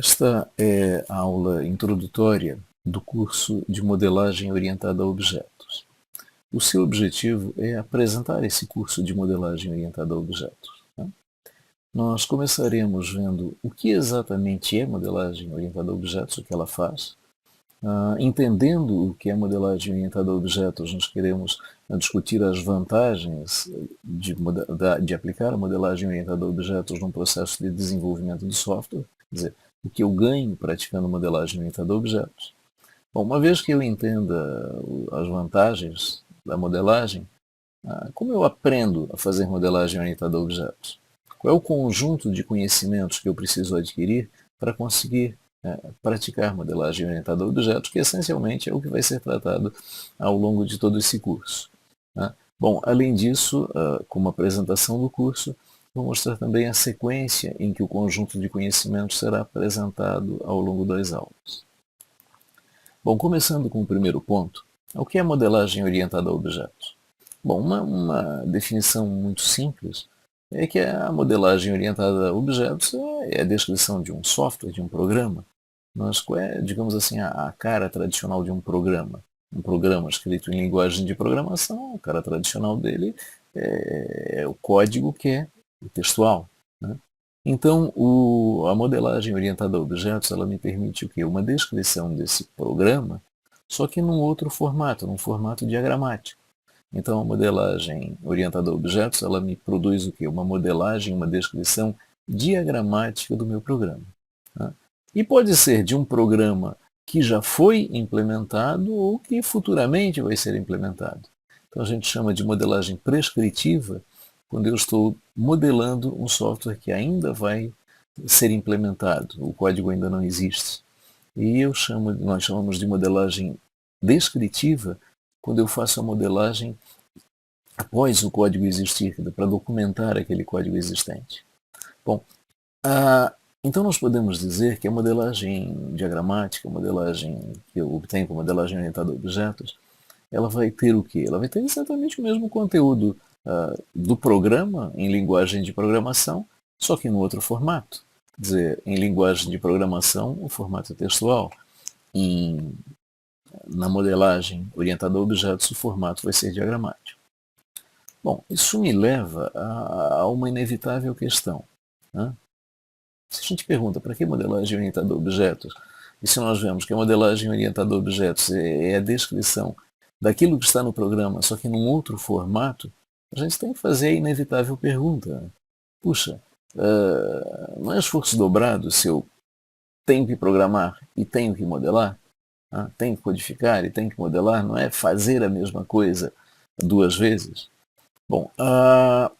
Esta é a aula introdutória do curso de modelagem orientada a objetos. O seu objetivo é apresentar esse curso de modelagem orientada a objetos. Nós começaremos vendo o que exatamente é modelagem orientada a objetos, o que ela faz. Entendendo o que é modelagem orientada a objetos, nós queremos discutir as vantagens de aplicar a modelagem orientada a objetos num processo de desenvolvimento de software, quer dizer, o que eu ganho praticando modelagem orientada a objetos. Bom, uma vez que eu entenda as vantagens da modelagem, como eu aprendo a fazer modelagem orientada a objetos? Qual é o conjunto de conhecimentos que eu preciso adquirir para conseguir praticar modelagem orientada a objetos, que essencialmente é o que vai ser tratado ao longo de todo esse curso. Bom, além disso, como apresentação do curso, vou mostrar também a sequência em que o conjunto de conhecimentos será apresentado ao longo das aulas. Bom, começando com o primeiro ponto, o que é modelagem orientada a objetos? Bom, uma definição muito simples é que a modelagem orientada a objetos é a descrição de um software, de um programa, mas qual é, digamos assim, a cara tradicional de um programa? Um programa escrito em linguagem de programação, a cara tradicional dele é o código que é textual. Então, a modelagem orientada a objetos, ela me permite o quê? Uma descrição desse programa, só que num outro formato, num formato diagramático. Então, a modelagem orientada a objetos, ela me produz o quê? Uma modelagem, uma descrição diagramática do meu programa. E pode ser de um programa que já foi implementado ou que futuramente vai ser implementado. Então, a gente chama de modelagem prescritiva quando eu estou modelando um software que ainda vai ser implementado, o código ainda não existe. E nós chamamos de modelagem descritiva quando eu faço a modelagem após o código existir, para documentar aquele código existente. Bom, então nós podemos dizer que a modelagem diagramática, a modelagem que eu obtenho com modelagem orientada a objetos, ela vai ter o quê? Ela vai ter exatamente o mesmo conteúdo do programa em linguagem de programação, só que no outro formato. Quer dizer, em linguagem de programação, o formato é textual. Na modelagem orientada a objetos, o formato vai ser diagramático. Bom, isso me leva a uma inevitável questão. Se a gente pergunta para que modelagem orientada a objetos, e se nós vemos que a modelagem orientada a objetos é a descrição daquilo que está no programa, só que num outro formato, a gente tem que fazer a inevitável pergunta. Puxa, não é esforço dobrado se eu tenho que programar e tenho que modelar? Tenho que codificar e tenho que modelar? Não é fazer a mesma coisa duas vezes? Bom, à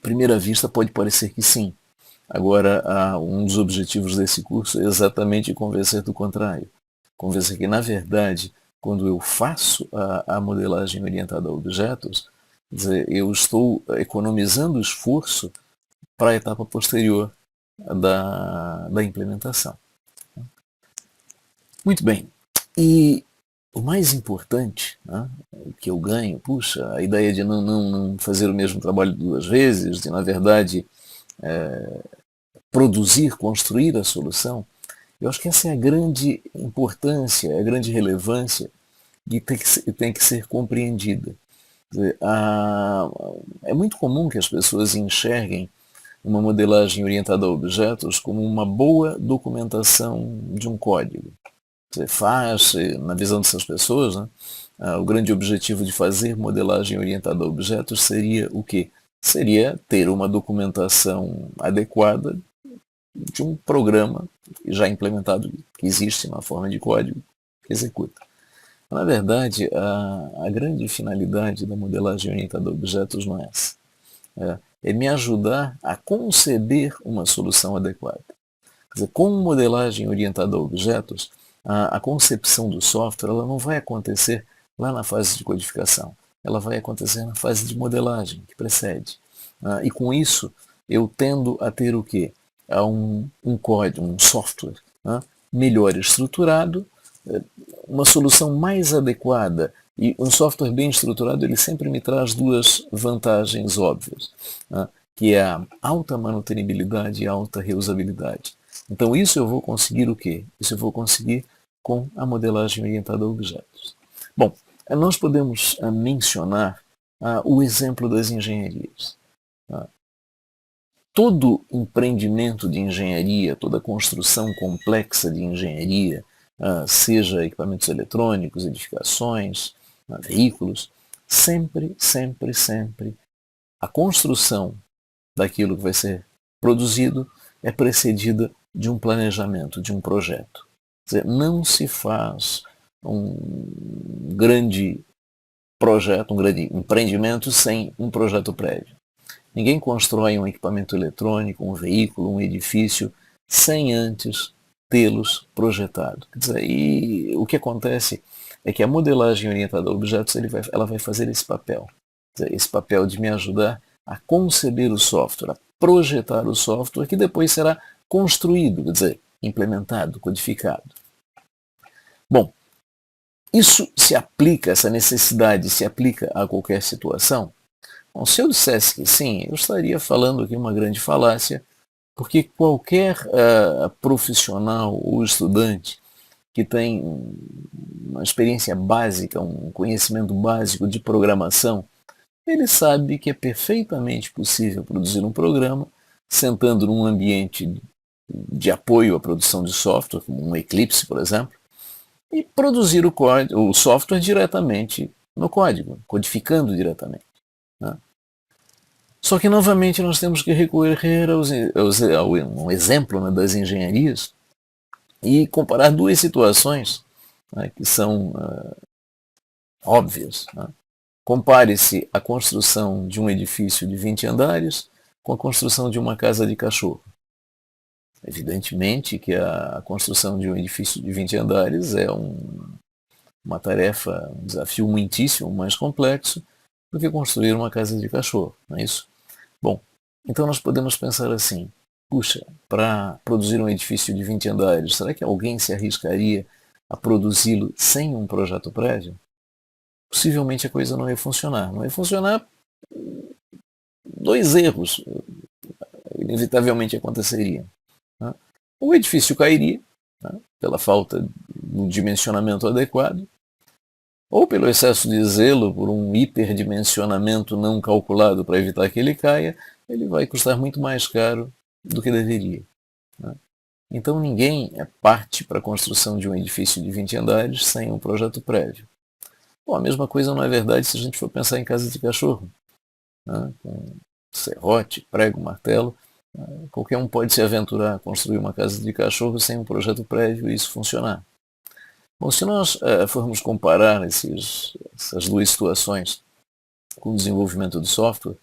primeira vista pode parecer que sim. Agora, um dos objetivos desse curso é exatamente convencer do contrário. Convencer que, na verdade, quando eu faço a modelagem orientada a objetos, quer dizer, eu estou economizando esforço para a etapa posterior da implementação. Muito bem. E o mais importante, o que eu ganho, puxa, a ideia de não fazer o mesmo trabalho duas vezes, de, na verdade, produzir, construir a solução, eu acho que essa é a grande importância, a grande relevância e tem que ser compreendida. É muito comum que as pessoas enxerguem uma modelagem orientada a objetos como uma boa documentação de um código. Você faz, na visão dessas pessoas, o grande objetivo de fazer modelagem orientada a objetos seria o quê? Seria ter uma documentação adequada de um programa já implementado, que existe na forma de código, que executa. Na verdade, a grande finalidade da modelagem orientada a objetos não é essa. É me ajudar a conceber uma solução adequada. Quer dizer, com modelagem orientada a objetos, a concepção do software ela não vai acontecer lá na fase de codificação. Ela vai acontecer na fase de modelagem, que precede. E com isso, eu tendo a ter o quê? Um código, um software melhor estruturado, uma solução mais adequada. E um software bem estruturado, ele sempre me traz duas vantagens óbvias, que é a alta manutenibilidade e a alta reusabilidade. Então isso eu vou conseguir o quê? Isso eu vou conseguir com a modelagem orientada a objetos. Bom, nós podemos mencionar o exemplo das engenharias. Todo empreendimento de engenharia, toda construção complexa de engenharia, seja equipamentos eletrônicos, edificações, veículos, sempre, a construção daquilo que vai ser produzido é precedida de um planejamento, de um projeto. Quer dizer, não se faz um grande projeto, um grande empreendimento sem um projeto prévio. Ninguém constrói um equipamento eletrônico, um veículo, um edifício, sem antes tê-los projetado. Quer dizer, e o que acontece é que a modelagem orientada a objetos ela vai fazer esse papel. Quer dizer, esse papel de me ajudar a conceber o software, a projetar o software que depois será construído, quer dizer, implementado, codificado. Bom, isso se aplica, essa necessidade se aplica a qualquer situação? Bom, se eu dissesse que sim, eu estaria falando aqui uma grande falácia, porque qualquer profissional ou estudante que tem uma experiência básica, um conhecimento básico de programação, ele sabe que é perfeitamente possível produzir um programa sentando num ambiente de apoio à produção de software, como um Eclipse, por exemplo, e produzir o software diretamente no código, codificando diretamente. Né? Só que, novamente, nós temos que recorrer ao um exemplo, né, das engenharias e comparar duas situações, né, que são óbvias. Né? Compare-se a construção de um edifício de 20 andares com a construção de uma casa de cachorro. Evidentemente que a construção de um edifício de 20 andares é uma tarefa, um desafio muitíssimo mais complexo do que construir uma casa de cachorro, não é isso? Bom, então nós podemos pensar assim, puxa, para produzir um edifício de 20 andares, será que alguém se arriscaria a produzi-lo sem um projeto prévio? Possivelmente a coisa não ia funcionar. Não ia funcionar, dois erros inevitavelmente aconteceriam. Né? O edifício cairia, né, pela falta do dimensionamento adequado, ou pelo excesso de zelo, por um hiperdimensionamento não calculado para evitar que ele caia, ele vai custar muito mais caro do que deveria. Né? Então ninguém parte para a construção de um edifício de 20 andares sem um projeto prévio. Bom, a mesma coisa não é verdade se a gente for pensar em casa de cachorro. Né? Com serrote, prego, martelo, qualquer um pode se aventurar a construir uma casa de cachorro sem um projeto prévio e isso funcionar. Bom, se nós formos comparar essas duas situações com o desenvolvimento de software,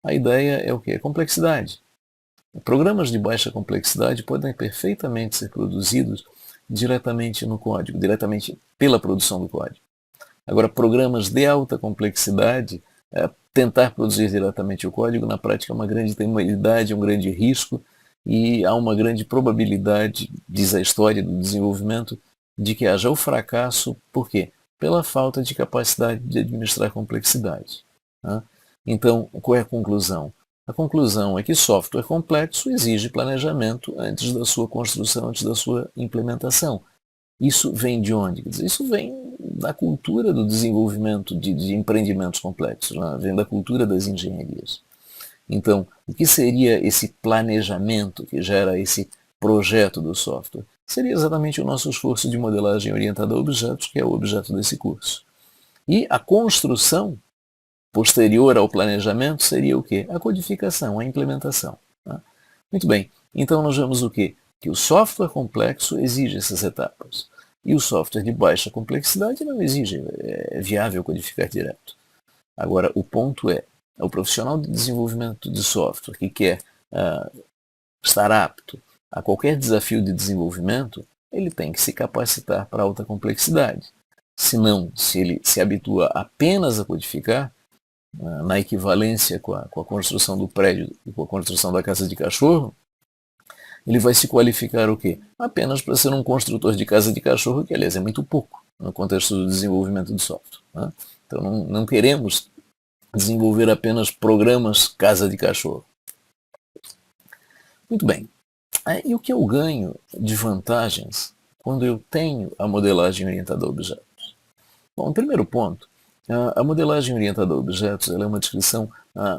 a ideia é o quê? É complexidade. Programas de baixa complexidade podem perfeitamente ser produzidos diretamente no código, diretamente pela produção do código. Agora, programas de alta complexidade, tentar produzir diretamente o código, na prática é uma grande temeridade, um grande risco, e há uma grande probabilidade, diz a história do desenvolvimento, de que haja o fracasso. Por quê? Pela falta de capacidade de administrar complexidade. Né? Então, qual é a conclusão? A conclusão é que software complexo exige planejamento antes da sua construção, antes da sua implementação. Isso vem de onde? Quer dizer, isso vem da cultura do desenvolvimento de empreendimentos complexos, né? Vem da cultura das engenharias. Então, o que seria esse planejamento que gera esse projeto do software? Seria exatamente o nosso esforço de modelagem orientada a objetos, que é o objeto desse curso. E a construção posterior ao planejamento seria o quê? A codificação, a implementação. Tá? Muito bem, então nós vemos o quê? Que o software complexo exige essas etapas. E o software de baixa complexidade não exige, é viável codificar direto. Agora, o ponto é, o profissional de desenvolvimento de software que quer estar apto a qualquer desafio de desenvolvimento, ele tem que se capacitar para alta complexidade. Senão, se ele se habitua apenas a codificar, na equivalência com a construção do prédio e com a construção da casa de cachorro, ele vai se qualificar o quê? Apenas para ser um construtor de casa de cachorro, que aliás é muito pouco no contexto do desenvolvimento de software. Né? Então não queremos desenvolver apenas programas casa de cachorro. Muito bem. E o que eu ganho de vantagens quando eu tenho a modelagem orientada a objetos? Bom, o primeiro ponto, a modelagem orientada a objetos ela é uma descrição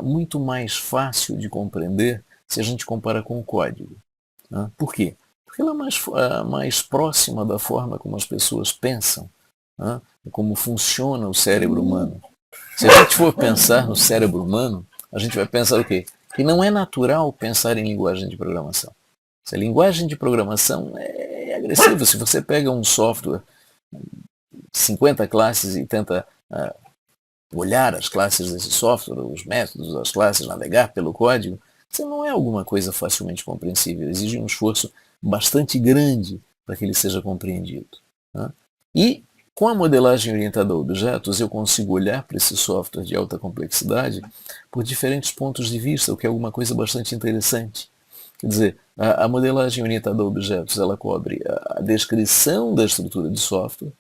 muito mais fácil de compreender se a gente compara com o código. Por quê? Porque ela é mais próxima da forma como as pessoas pensam, como funciona o cérebro humano. Se a gente for pensar no cérebro humano, a gente vai pensar o quê? Que não é natural pensar em linguagem de programação. Se a linguagem de programação é agressiva, se você pega um software, 50 classes e tenta olhar as classes desse software, os métodos das classes, navegar pelo código, isso não é alguma coisa facilmente compreensível. Exige um esforço bastante grande para que ele seja compreendido. E com a modelagem orientada a objetos, eu consigo olhar para esse software de alta complexidade por diferentes pontos de vista, o que é alguma coisa bastante interessante. Quer dizer, a modelagem orientada a objetos, ela cobre a descrição da estrutura de software,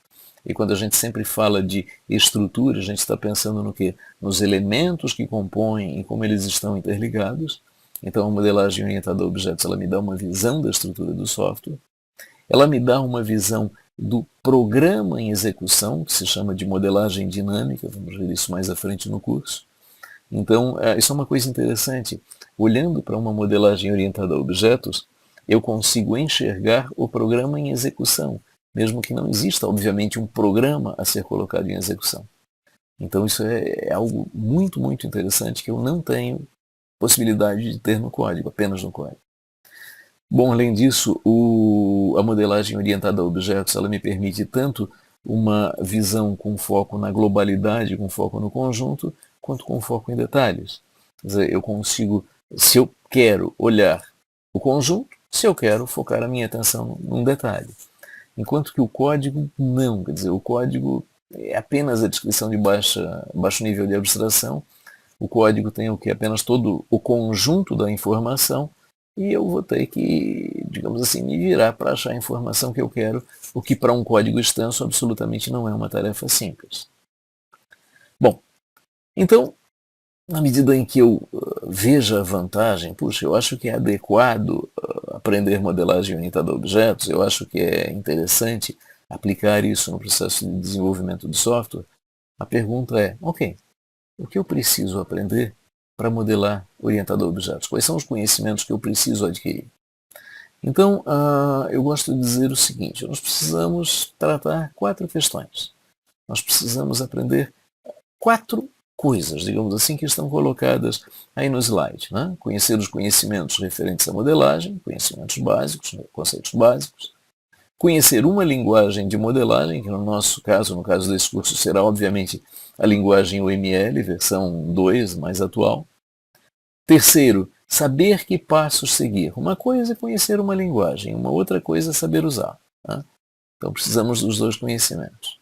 e quando a gente sempre fala de estrutura, a gente está pensando no quê? Nos elementos que compõem e como eles estão interligados. Então a modelagem orientada a objetos, ela me dá uma visão da estrutura do software, ela me dá uma visão do programa em execução, que se chama de modelagem dinâmica, vamos ver isso mais à frente no curso. Então, isso é uma coisa interessante. Olhando para uma modelagem orientada a objetos, eu consigo enxergar o programa em execução, mesmo que não exista, obviamente, um programa a ser colocado em execução. Então, isso é algo muito, muito interessante que eu não tenho possibilidade de ter no código, apenas no código. Bom, além disso, a modelagem orientada a objetos, ela me permite tanto uma visão com foco na globalidade, com foco no conjunto, quanto com foco em detalhes. Quer dizer, eu consigo, se eu quero olhar o conjunto, se eu quero focar a minha atenção num detalhe. Enquanto que o código não, quer dizer, o código é apenas a descrição de baixo nível de abstração, o código tem o que? Apenas todo o conjunto da informação, e eu vou ter que, digamos assim, me virar para achar a informação que eu quero, o que para um código extenso absolutamente não é uma tarefa simples. Bom, então, na medida em que eu veja a vantagem, puxa, eu acho que é adequado aprender modelagem orientada a objetos, eu acho que é interessante aplicar isso no processo de desenvolvimento de software, a pergunta é, ok, o que eu preciso aprender para modelar orientado a objetos? Quais são os conhecimentos que eu preciso adquirir? Então, eu gosto de dizer o seguinte, nós precisamos tratar 4 questões. Nós precisamos aprender 4 coisas, digamos assim, que estão colocadas aí no slide. Conhecer os conhecimentos referentes à modelagem, conhecimentos básicos, conceitos básicos. Conhecer uma linguagem de modelagem, que no nosso caso, no caso desse curso, será obviamente a linguagem UML, versão 2, mais atual. Terceiro, saber que passos seguir. Uma coisa é conhecer uma linguagem, uma outra coisa é saber usar. Então precisamos dos 2 conhecimentos.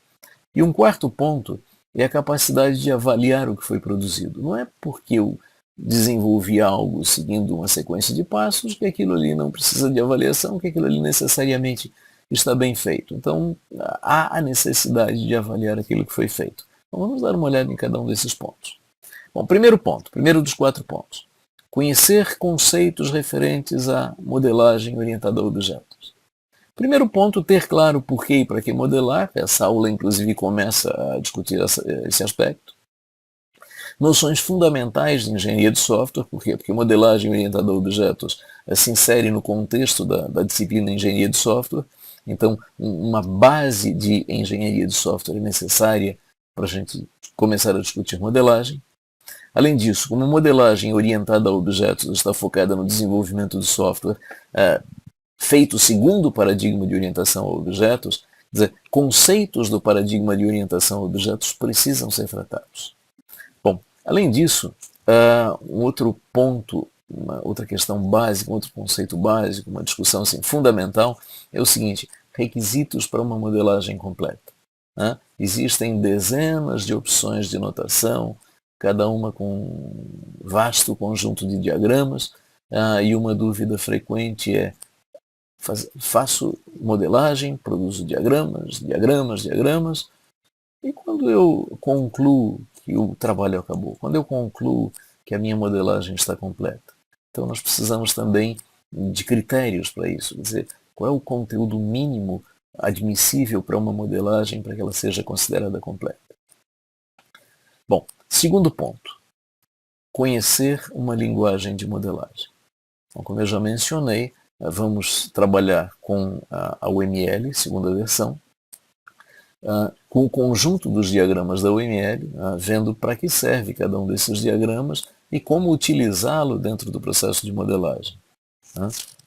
E um quarto ponto é a capacidade de avaliar o que foi produzido. Não é porque eu desenvolvi algo seguindo uma sequência de passos que aquilo ali não precisa de avaliação, que aquilo ali necessariamente está bem feito. Então, há a necessidade de avaliar aquilo que foi feito. Então, vamos dar uma olhada em cada um desses pontos. Bom, primeiro ponto, primeiro dos 4 pontos. Conhecer conceitos referentes à modelagem orientada a objetos. Primeiro ponto, ter claro o porquê e para que modelar. Essa aula, inclusive, começa a discutir esse aspecto. Noções fundamentais de engenharia de software, por quê? Porque modelagem orientada a objetos se insere no contexto da disciplina engenharia de software. Então, uma base de engenharia de software é necessária para a gente começar a discutir modelagem. Além disso, como modelagem orientada a objetos está focada no desenvolvimento de software feito segundo o paradigma de orientação a objetos, quer dizer, conceitos do paradigma de orientação a objetos precisam ser tratados. Bom, além disso, um outro ponto, uma outra questão básica, um outro conceito básico, uma discussão assim, fundamental, é o seguinte, requisitos para uma modelagem completa. Existem dezenas de opções de notação, cada uma com um vasto conjunto de diagramas, e uma dúvida frequente é, faço modelagem, produzo diagramas, e quando eu concluo que o trabalho acabou, quando eu concluo que a minha modelagem está completa? Então nós precisamos também de critérios para isso, quer dizer, qual é o conteúdo mínimo admissível para uma modelagem para que ela seja considerada completa. Bom, segundo ponto, conhecer uma linguagem de modelagem. Então, como eu já mencionei, vamos trabalhar com a UML, segunda versão, com o conjunto dos diagramas da UML, vendo para que serve cada um desses diagramas e como utilizá-lo dentro do processo de modelagem.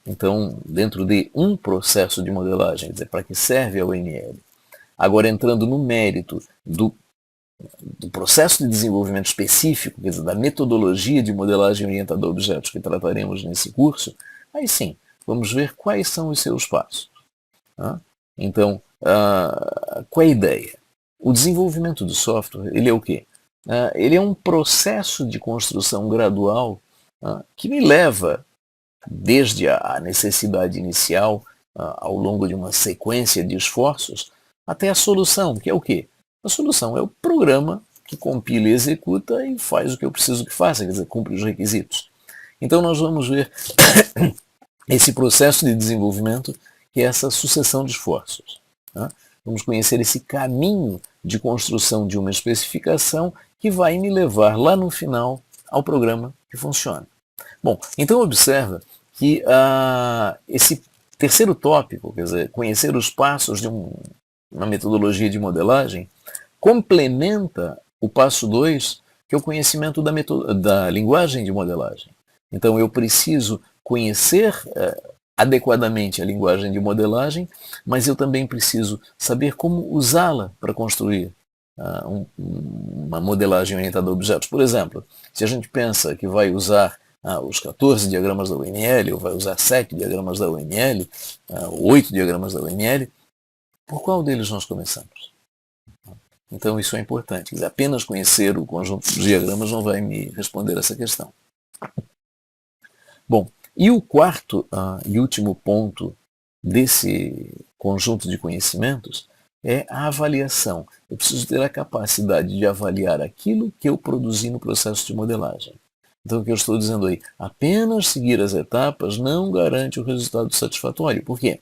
Então, dentro de um processo de modelagem, quer dizer, para que serve a UML. Agora, entrando no mérito do processo de desenvolvimento específico, quer dizer, da metodologia de modelagem orientada a objetos que trataremos nesse curso, aí sim, vamos ver quais são os seus passos. Então, qual é a ideia? O desenvolvimento do software, ele é o quê? Ele é um processo de construção gradual que me leva desde a necessidade inicial, ao longo de uma sequência de esforços, até a solução, que é o quê? A solução é o programa que compila e executa e faz o que eu preciso que faça, quer dizer, cumpre os requisitos. Então nós vamos ver esse processo de desenvolvimento, que é essa sucessão de esforços. Vamos conhecer esse caminho de construção de uma especificação que vai me levar lá no final ao programa que funciona. Bom, então observa que esse terceiro tópico, quer dizer, conhecer os passos de uma metodologia de modelagem, complementa o passo 2, que é o conhecimento da linguagem de modelagem. Então eu preciso conhecer adequadamente a linguagem de modelagem, mas eu também preciso saber como usá-la para construir uma modelagem orientada a objetos. Por exemplo, se a gente pensa que vai usar os 14 diagramas da UML, ou vai usar 7 diagramas da UML, 8 diagramas da UML, por qual deles nós começamos? Então isso é importante. Quer dizer, apenas conhecer o conjunto dos diagramas não vai me responder essa questão. Bom, e o quarto e último ponto desse conjunto de conhecimentos é a avaliação. Eu preciso ter a capacidade de avaliar aquilo que eu produzi no processo de modelagem. Então o que eu estou dizendo aí, apenas seguir as etapas não garante o resultado satisfatório. Por quê?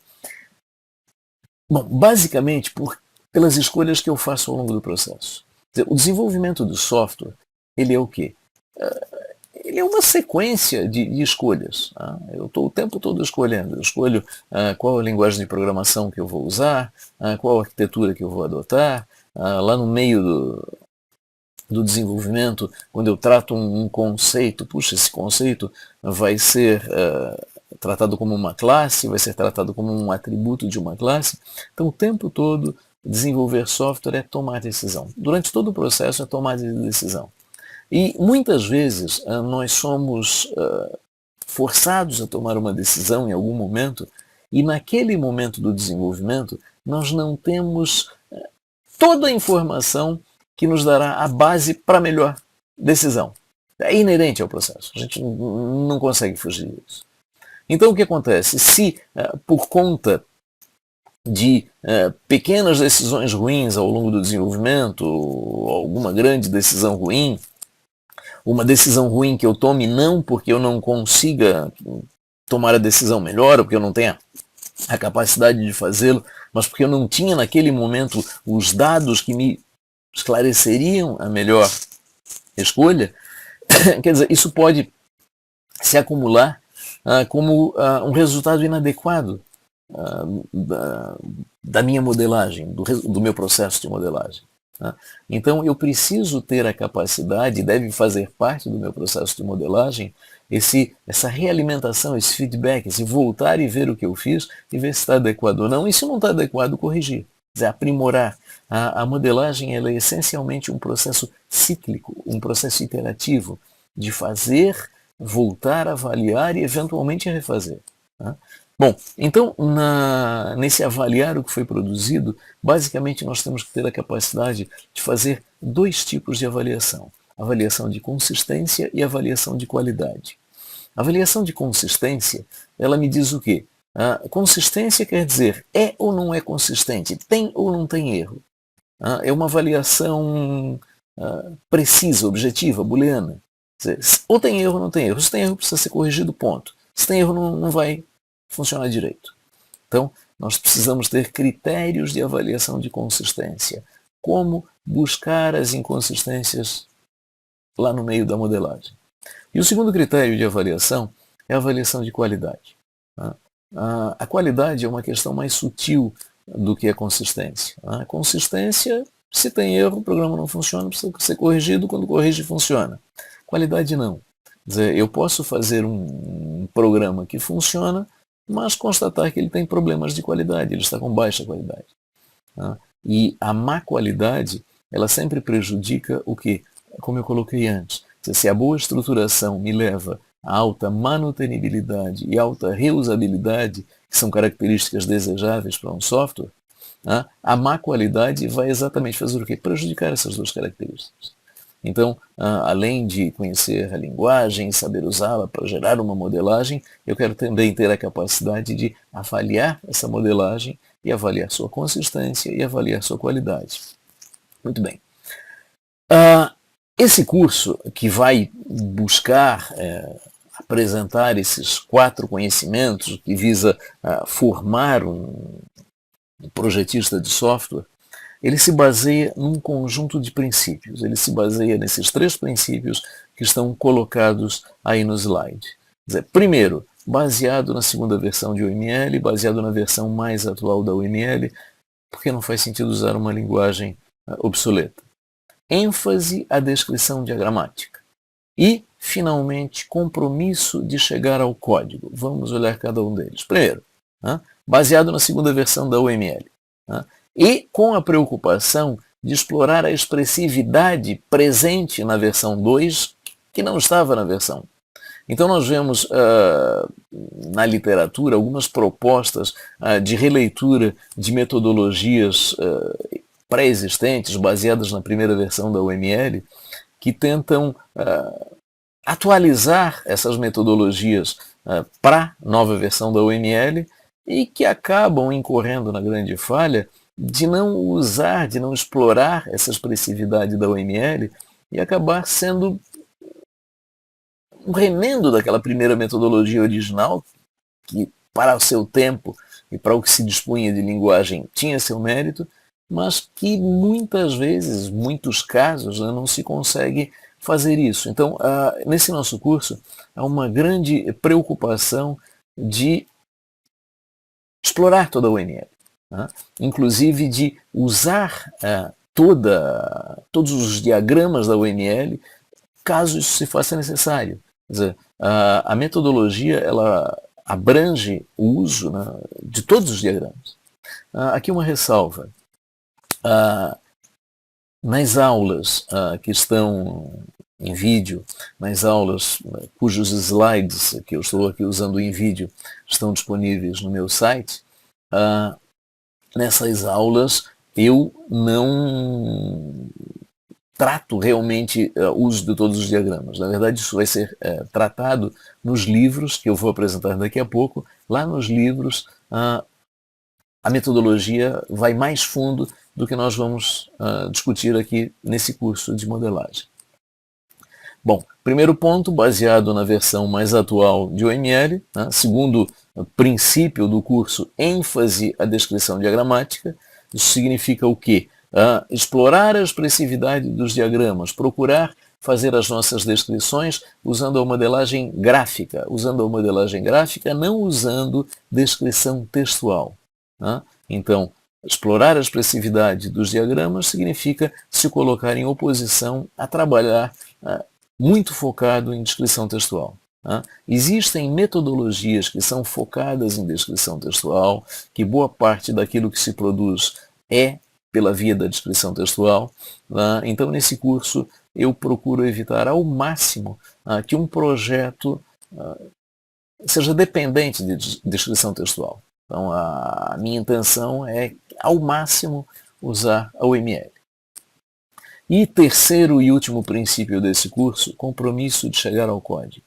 Bom, basicamente pelas escolhas que eu faço ao longo do processo. Quer dizer, o desenvolvimento do software, ele é o quê? Ele é uma sequência de escolhas. Eu estou o tempo todo escolhendo. Eu escolho qual a linguagem de programação que eu vou usar, qual a arquitetura que eu vou adotar. Lá no meio do desenvolvimento, quando eu trato um conceito, puxa, esse conceito vai ser tratado como uma classe, vai ser tratado como um atributo de uma classe. Então, o tempo todo, desenvolver software é tomar decisão. Durante todo o processo é tomar decisão. E muitas vezes nós somos forçados a tomar uma decisão em algum momento, e naquele momento do desenvolvimento nós não temos toda a informação que nos dará a base para a melhor decisão. É inerente ao processo, a gente não consegue fugir disso. Então o que acontece? Se por conta de pequenas decisões ruins ao longo do desenvolvimento, ou alguma grande decisão ruim, uma decisão ruim que eu tome não porque eu não consiga tomar a decisão melhor, ou porque eu não tenha a capacidade de fazê-lo, mas porque eu não tinha naquele momento os dados que me esclareceriam a melhor escolha, quer dizer, isso pode se acumular como um resultado inadequado da minha modelagem, do meu processo de modelagem. Então eu preciso ter a capacidade, deve fazer parte do meu processo de modelagem, essa realimentação, esse feedback, esse voltar e ver o que eu fiz e ver se está adequado ou não, e se não está adequado, corrigir, quer dizer, aprimorar. A modelagem ela é essencialmente um processo cíclico, um processo iterativo, de fazer, voltar, avaliar e eventualmente refazer. Bom, então nesse avaliar o que foi produzido, basicamente nós temos que ter a capacidade de fazer dois tipos de avaliação. Avaliação de consistência e avaliação de qualidade. A avaliação de consistência, ela me diz o quê? Consistência quer dizer, é ou não é consistente, tem ou não tem erro. É uma avaliação precisa, objetiva, booleana. Quer dizer, ou tem erro ou não tem erro. Se tem erro, precisa ser corrigido, ponto. Se tem erro, não vai funcionar direito. Então, nós precisamos ter critérios de avaliação de consistência. Como buscar as inconsistências lá no meio da modelagem. E o segundo critério de avaliação é a avaliação de qualidade. A qualidade é uma questão mais sutil do que a consistência. A consistência, se tem erro, o programa não funciona, precisa ser corrigido, quando corrige, funciona. Qualidade não. Quer dizer, eu posso fazer um programa que funciona, mas constatar que ele tem problemas de qualidade, ele está com baixa qualidade. E a má qualidade, ela sempre prejudica o quê? Como eu coloquei antes. Se a boa estruturação me leva a alta manutenibilidade e alta reusabilidade, que são características desejáveis para um software, a má qualidade vai exatamente fazer o quê? Prejudicar essas duas características. Então, além de conhecer a linguagem e saber usá-la para gerar uma modelagem, eu quero também ter a capacidade de avaliar essa modelagem e avaliar sua consistência e avaliar sua qualidade. Muito bem. Esse curso que vai buscar apresentar esses 4 conhecimentos, que visa formar um projetista de software, ele se baseia num conjunto de princípios. Ele se baseia nesses 3 princípios que estão colocados aí no slide. Quer dizer, primeiro, baseado na segunda versão de UML, baseado na versão mais atual da UML, porque não faz sentido usar uma linguagem obsoleta. ênfase à descrição diagramática. E, finalmente, compromisso de chegar ao código. Vamos olhar cada um deles. Primeiro, baseado na segunda versão da UML. E com a preocupação de explorar a expressividade presente na versão 2, que não estava na versão 1. Então nós vemos na literatura algumas propostas de releitura de metodologias pré-existentes, baseadas na primeira versão da UML, que tentam atualizar essas metodologias para a nova versão da UML e que acabam incorrendo na grande falha de não usar, de não explorar essa expressividade da UML e acabar sendo um remendo daquela primeira metodologia original, que para o seu tempo e para o que se dispunha de linguagem tinha seu mérito, mas que muitas vezes, muitos casos, não se consegue fazer isso. Então, nesse nosso curso, há uma grande preocupação de explorar toda a UML, inclusive de usar todos os diagramas da UML, caso isso se faça necessário. Quer dizer, a metodologia ela abrange o uso de todos os diagramas. Aqui uma ressalva. Nas aulas que estão em vídeo, nas aulas cujos slides que eu estou aqui usando em vídeo estão disponíveis no meu site, nessas aulas eu não trato realmente o uso de todos os diagramas. Na verdade, isso vai ser tratado nos livros, que eu vou apresentar daqui a pouco. Lá nos livros, a metodologia vai mais fundo do que nós vamos discutir aqui nesse curso de modelagem. Bom, primeiro ponto, baseado na versão mais atual de UML. Segundo princípio do curso, ênfase à descrição diagramática. Isso significa o quê? Explorar a expressividade dos diagramas, procurar fazer as nossas descrições usando a modelagem gráfica, não usando descrição textual. Então, explorar a expressividade dos diagramas significa se colocar em oposição a trabalhar muito focado em descrição textual. Existem metodologias que são focadas em descrição textual, que boa parte daquilo que se produz é pela via da descrição textual. Então, nesse curso, eu procuro evitar ao máximo que um projeto seja dependente de descrição textual. Então, a minha intenção é, ao máximo, usar a UML. E terceiro e último princípio desse curso, compromisso de chegar ao código.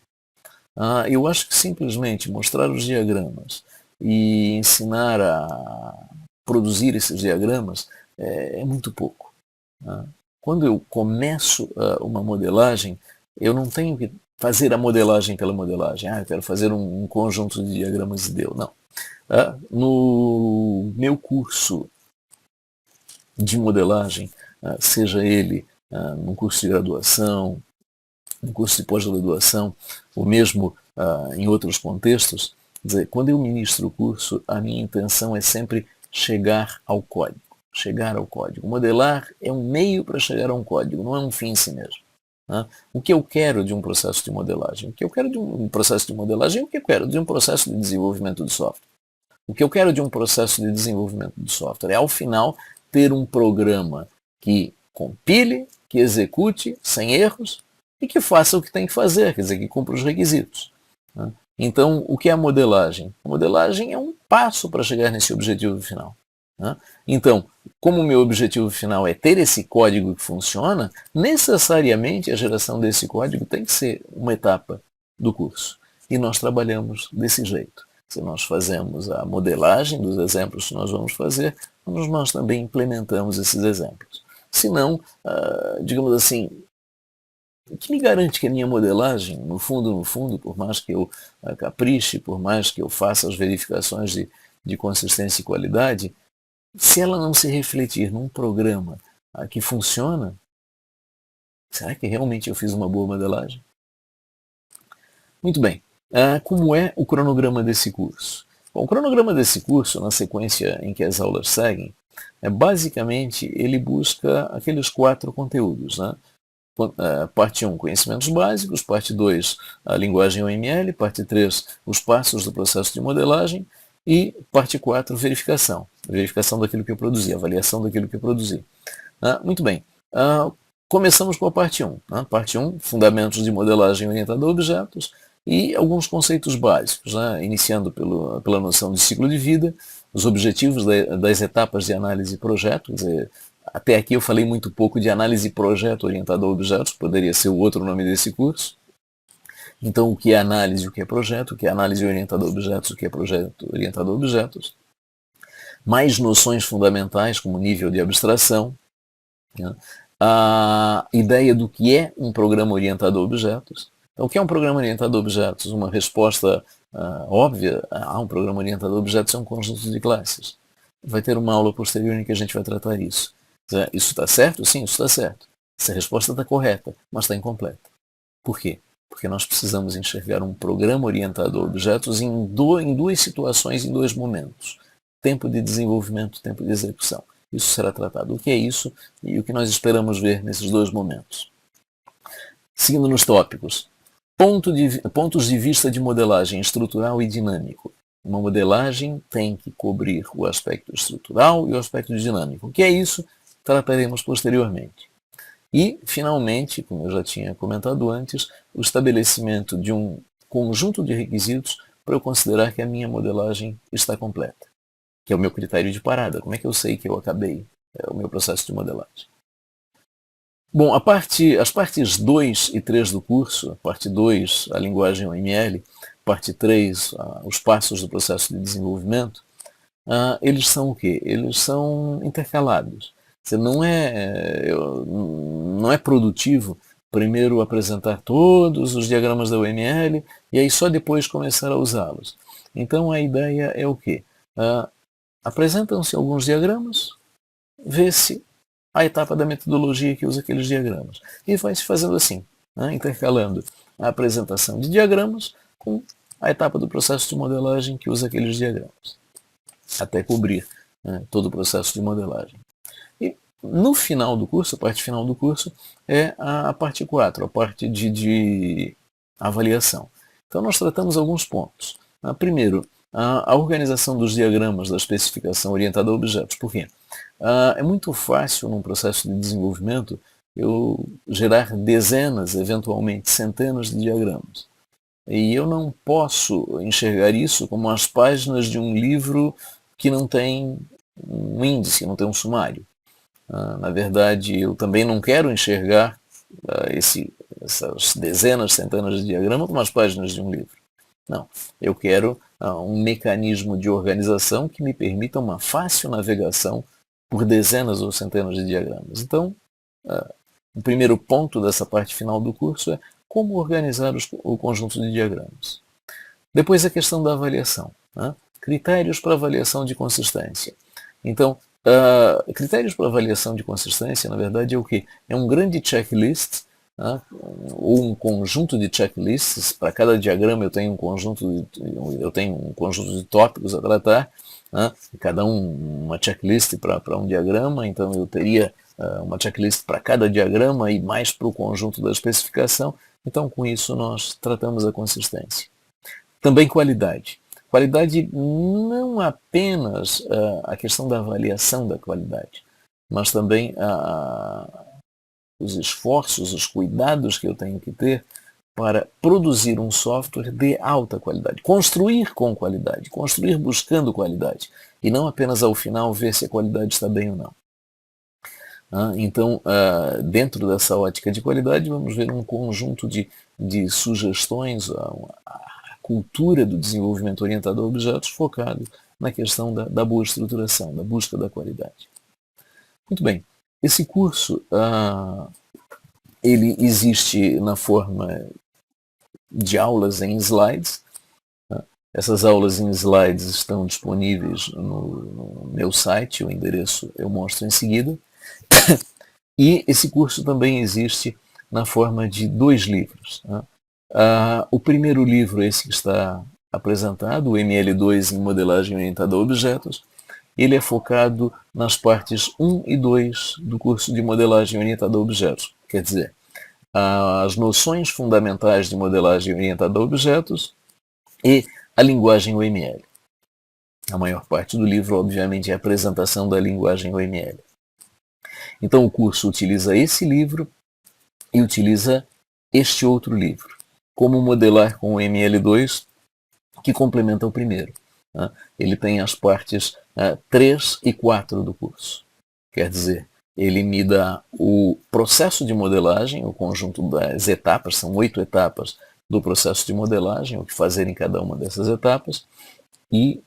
Eu acho que simplesmente mostrar os diagramas e ensinar a produzir esses diagramas é muito pouco. Quando eu começo uma modelagem, eu não tenho que fazer a modelagem pela modelagem. Eu quero fazer um conjunto de diagramas e deu. Não. No meu curso de modelagem, seja ele num curso de graduação, no curso de pós-graduação, ou mesmo em outros contextos, quer dizer, quando eu ministro o curso, a minha intenção é sempre chegar ao código. Chegar ao código. Modelar é um meio para chegar a um código, não é um fim em si mesmo. O que eu quero de um processo de modelagem? O que eu quero de um processo de modelagem é o que eu quero de um processo de desenvolvimento de software. O que eu quero de um processo de desenvolvimento de software é, ao final, ter um programa que compile, que execute sem erros e que faça o que tem que fazer, quer dizer, que cumpra os requisitos. Então, o que é a modelagem? A modelagem é um passo para chegar nesse objetivo final. Então, como o meu objetivo final é ter esse código que funciona, necessariamente a geração desse código tem que ser uma etapa do curso. E nós trabalhamos desse jeito. Se nós fazemos a modelagem dos exemplos que nós vamos fazer, nós também implementamos esses exemplos. Se não, digamos assim, o que me garante que a minha modelagem, no fundo, por mais que eu capriche, por mais que eu faça as verificações de consistência e qualidade, se ela não se refletir num programa que funciona, será que realmente eu fiz uma boa modelagem? Muito bem. Como é o cronograma desse curso? Bom, o cronograma desse curso, na sequência em que as aulas seguem, basicamente ele busca aqueles 4 conteúdos. Parte 1, conhecimentos básicos, parte 2, a linguagem OML, parte 3, os passos do processo de modelagem e parte 4, verificação. Verificação daquilo que eu produzi, avaliação daquilo que eu produzi. Muito bem. Começamos com a parte 1. Parte 1, fundamentos de modelagem orientada a objetos e alguns conceitos básicos, iniciando pela noção de ciclo de vida, os objetivos das etapas de análise e projeto. Quer dizer, até aqui eu falei muito pouco de análise e projeto orientada a objetos, poderia ser o outro nome desse curso. Então, o que é análise, o que é projeto, o que é análise orientada a objetos, o que é projeto orientado a objetos. Mais noções fundamentais, como nível de abstração. A ideia do que é um programa orientado a objetos. Então, o que é um programa orientado a objetos? Uma resposta óbvia um programa orientado a objetos é um conjunto de classes. Vai ter uma aula posterior em que a gente vai tratar isso. Isso está certo? Sim, isso está certo. Essa resposta está correta, mas está incompleta. Por quê? Porque nós precisamos enxergar um programa orientado a objetos em 2 situações, em 2 momentos. Tempo de desenvolvimento, tempo de execução. Isso será tratado. O que é isso e o que nós esperamos ver nesses 2 momentos. Seguindo nos tópicos. Pontos de vista de modelagem estrutural e dinâmico. Uma modelagem tem que cobrir o aspecto estrutural e o aspecto dinâmico. O que é isso? Trataremos posteriormente. E, finalmente, como eu já tinha comentado antes, o estabelecimento de um conjunto de requisitos para eu considerar que a minha modelagem está completa, que é o meu critério de parada. Como é que eu sei que eu acabei o meu processo de modelagem? Bom, as partes 2 e 3 do curso, a parte 2, a linguagem OML, parte 3, os passos do processo de desenvolvimento, eles são o quê? Eles são intercalados. Não é produtivo primeiro apresentar todos os diagramas da OML e aí só depois começar a usá-los. Então a ideia é o quê? Apresentam-se alguns diagramas, vê-se a etapa da metodologia que usa aqueles diagramas. E vai se fazendo assim, intercalando a apresentação de diagramas com a etapa do processo de modelagem que usa aqueles diagramas, até cobrir todo o processo de modelagem. E no final do curso, a parte final do curso, é a parte 4, a parte de avaliação. Então nós tratamos alguns pontos. Primeiro, a organização dos diagramas da especificação orientada a objetos. Por quê? É muito fácil num processo de desenvolvimento eu gerar dezenas, eventualmente centenas de diagramas. E eu não posso enxergar isso como as páginas de um livro que não tem um índice, não tem um sumário. Na verdade, eu também não quero enxergar essas dezenas, centenas de diagramas como as páginas de um livro. Não, eu quero um mecanismo de organização que me permita uma fácil navegação por dezenas ou centenas de diagramas. Então, o primeiro ponto dessa parte final do curso é como organizar o conjunto de diagramas. Depois a questão da avaliação. Né? Critérios para avaliação de consistência. Então, critérios para avaliação de consistência, na verdade, é o quê? É um grande checklist, ou um conjunto de checklists. Para cada diagrama eu tenho um conjunto de tópicos a tratar, cada uma checklist para um diagrama. Então eu teria uma checklist para cada diagrama e mais para o conjunto da especificação. Então com isso nós tratamos a consistência. Também qualidade. Qualidade não apenas a questão da avaliação da qualidade, mas também os esforços, os cuidados que eu tenho que ter para produzir um software de alta qualidade. Construir com qualidade, construir buscando qualidade. E não apenas ao final ver se a qualidade está bem ou não. Então, dentro dessa ótica de qualidade, vamos ver um conjunto de sugestões, a cultura do desenvolvimento orientado a objetos focado na questão da boa estruturação, da busca da qualidade. Muito bem, esse curso ele existe na forma de aulas em slides. Essas aulas em slides estão disponíveis no meu site, o endereço eu mostro em seguida. E esse curso também existe na forma de 2 livros. O primeiro livro, esse que está apresentado, o ML2 em modelagem orientada a objetos, ele é focado nas partes 1 e 2 do curso de modelagem orientada a objetos. Quer dizer, as noções fundamentais de modelagem orientada a objetos e a linguagem OML. A maior parte do livro, obviamente, é a apresentação da linguagem OML. Então o curso utiliza esse livro e utiliza este outro livro. Como modelar com o ML2, que complementa o primeiro. Ele tem as partes 3 e 4 do curso. Quer dizer, ele me dá o processo de modelagem, o conjunto das etapas, são 8 etapas do processo de modelagem, o que fazer em cada uma dessas etapas, e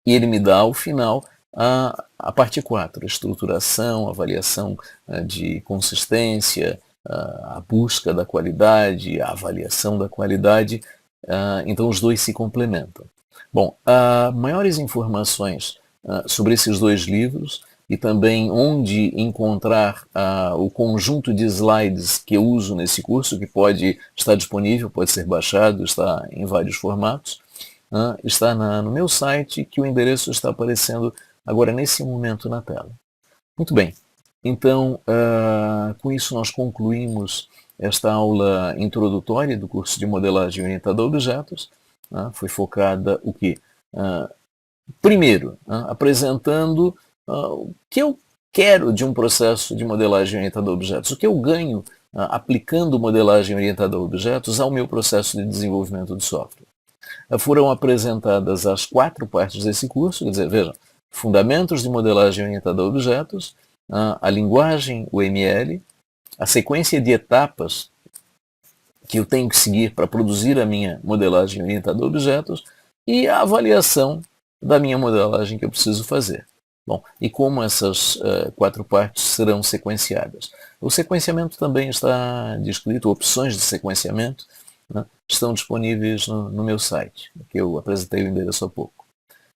ele me dá, ao final, a parte 4, estruturação, avaliação de consistência, a busca da qualidade, a avaliação da qualidade. Então os dois se complementam. Bom, maiores informações sobre esses 2 livros e também onde encontrar o conjunto de slides que eu uso nesse curso, que pode estar disponível, pode ser baixado, está em vários formatos, está no meu site, que o endereço está aparecendo agora nesse momento na tela. Muito bem, então com isso nós concluímos esta aula introdutória do curso de modelagem orientada a objetos. Foi focada o quê? Primeiro, apresentando o que eu quero de um processo de modelagem orientada a objetos, o que eu ganho aplicando modelagem orientada a objetos ao meu processo de desenvolvimento de software. Foram apresentadas as 4 partes desse curso, quer dizer, vejam, fundamentos de modelagem orientada a objetos, a linguagem UML, a sequência de etapas que eu tenho que seguir para produzir a minha modelagem orientada a objetos e a avaliação da minha modelagem que eu preciso fazer. Bom, e como essas 4 partes serão sequenciadas? O sequenciamento também está descrito, opções de sequenciamento estão disponíveis no meu site, que eu apresentei o endereço há pouco.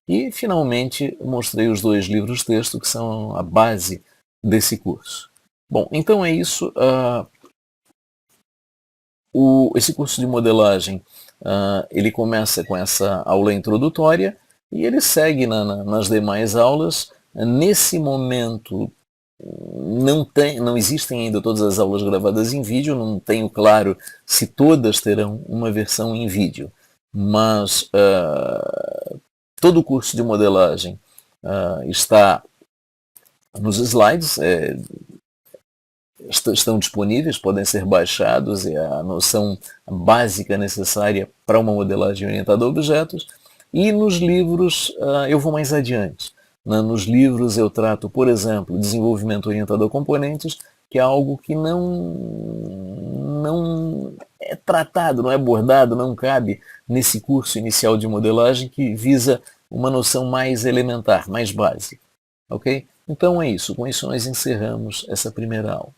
E, finalmente, mostrei os 2 livros texto que são a base desse curso. Bom, então é isso. Esse curso de modelagem, ele começa com essa aula introdutória e ele segue nas demais aulas. Nesse momento, não existem ainda todas as aulas gravadas em vídeo, não tenho claro se todas terão uma versão em vídeo, mas todo o curso de modelagem está nos slides, estão disponíveis, podem ser baixados, é a noção básica necessária para uma modelagem orientada a objetos. E nos livros eu vou mais adiante. Nos livros eu trato, por exemplo, desenvolvimento orientado a componentes, que é algo que não é tratado, não é abordado, não cabe nesse curso inicial de modelagem, que visa uma noção mais elementar, mais básica. Ok? Então é isso. Com isso nós encerramos essa primeira aula.